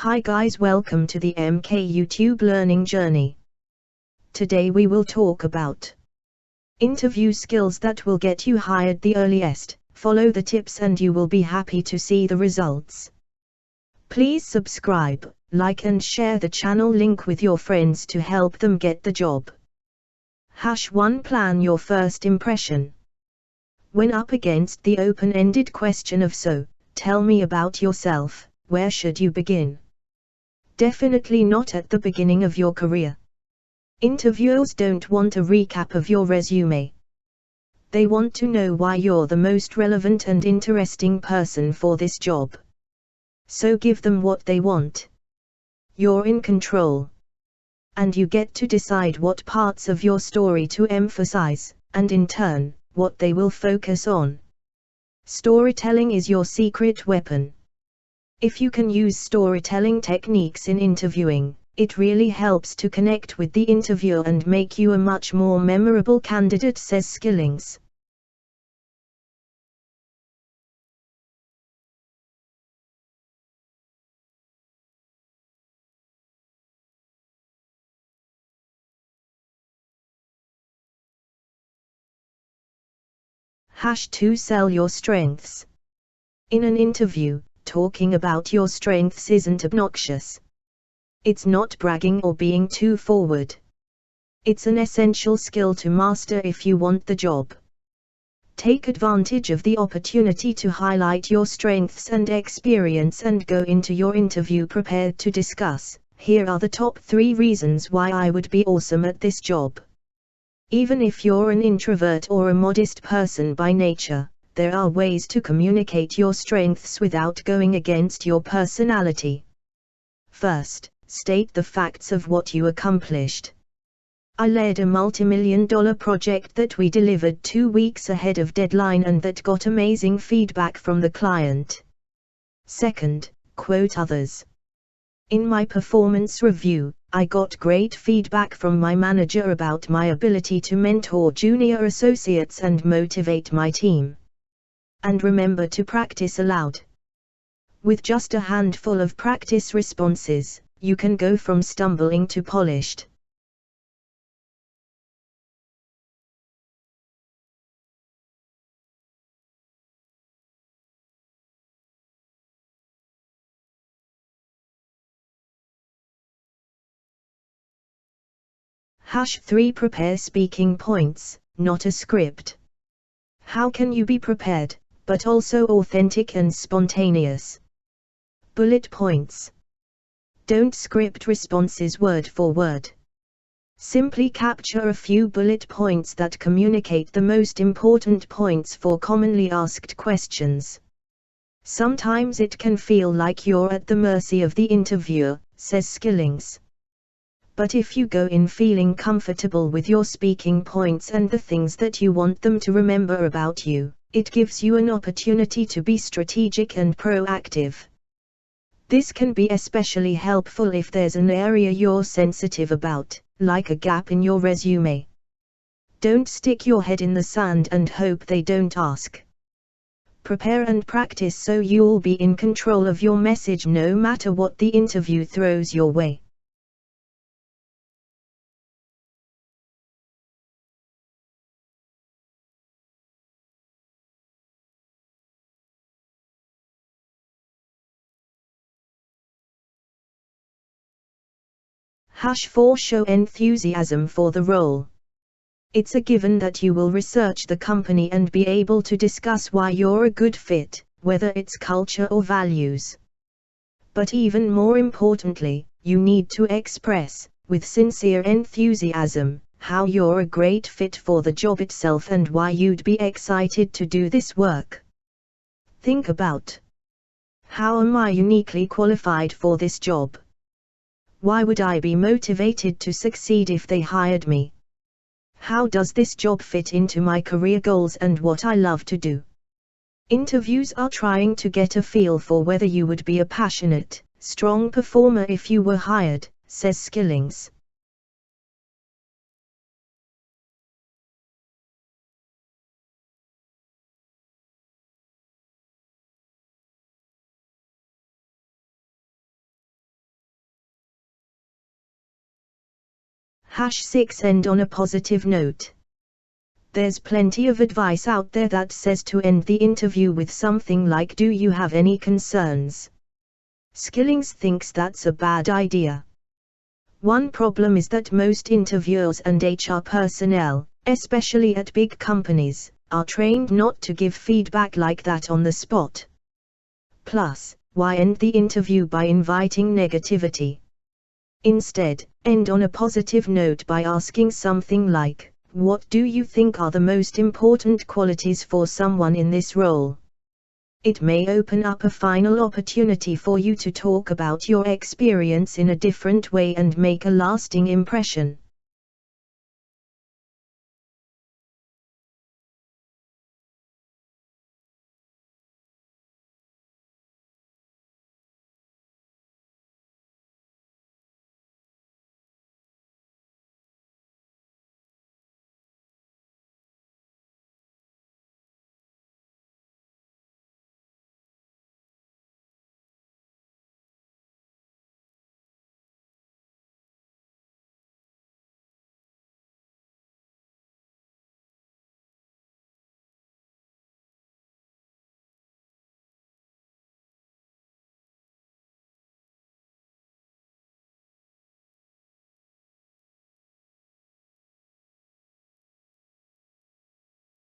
Hi guys, welcome to the MK YouTube learning journey. Today we will talk about interview skills that will get you hired the earliest. Follow the tips and you will be happy to see the results. Please subscribe, like and share the channel link with your friends to help them get the job. #1 Plan your first impression. When up against the open-ended question of "So, tell me about yourself," where should you begin? Definitely not at the beginning of your career. Interviewers don't want a recap of your resume. They want to know why you're the most relevant and interesting person for this job. So give them what they want. You're in control. And you get to decide what parts of your story to emphasize, and in turn, what they will focus on. Storytelling is your secret weapon. If you can use storytelling techniques in interviewing, it really helps to connect with the interviewer and make you a much more memorable candidate, says Skillings. #2 Sell your strengths. In an interview, talking about your strengths isn't obnoxious. It's not bragging or being too forward. It's an essential skill to master if you want the job. Take advantage of the opportunity to highlight your strengths and experience and go into your interview prepared to discuss, "Here are the top 3 reasons why I would be awesome at this job." Even if you're an introvert or a modest person by nature, there are ways to communicate your strengths without going against your personality. First, state the facts of what you accomplished. "I led a multimillion-dollar project that we delivered 2 weeks ahead of deadline and that got amazing feedback from the client." Second, quote others. "In my performance review, I got great feedback from my manager about my ability to mentor junior associates and motivate my team." And remember to practice aloud. With just a handful of practice responses, you can go from stumbling to polished. #3 Prepare speaking points, not a script. How can you be prepared, but also authentic and spontaneous? Bullet points. Don't script responses word for word. Simply capture a few bullet points that communicate the most important points for commonly asked questions. Sometimes it can feel like you're at the mercy of the interviewer, says Skillings. But if you go in feeling comfortable with your speaking points and the things that you want them to remember about you, it gives you an opportunity to be strategic and proactive. This can be especially helpful if there's an area you're sensitive about, like a gap in your resume. Don't stick your head in the sand and hope they don't ask. Prepare and practice so you'll be in control of your message no matter what the interview throws your way. #4 Show enthusiasm for the role. It's a given that you will research the company and be able to discuss why you're a good fit, whether it's culture or values. But even more importantly, you need to express, with sincere enthusiasm, how you're a great fit for the job itself and why you'd be excited to do this work. Think about: how am I uniquely qualified for this job? Why would I be motivated to succeed if they hired me? How does this job fit into my career goals and what I love to do? Interviews are trying to get a feel for whether you would be a passionate, strong performer if you were hired, says Skillings. #6 End on a positive note. There's plenty of advice out there that says to end the interview with something like "Do you have any concerns?" Skillings thinks that's a bad idea. One problem is that most interviewers and HR personnel, especially at big companies, are trained not to give feedback like that on the spot. Plus, why end the interview by inviting negativity? Instead, end on a positive note by asking something like, "What do you think are the most important qualities for someone in this role?" It may open up a final opportunity for you to talk about your experience in a different way and make a lasting impression.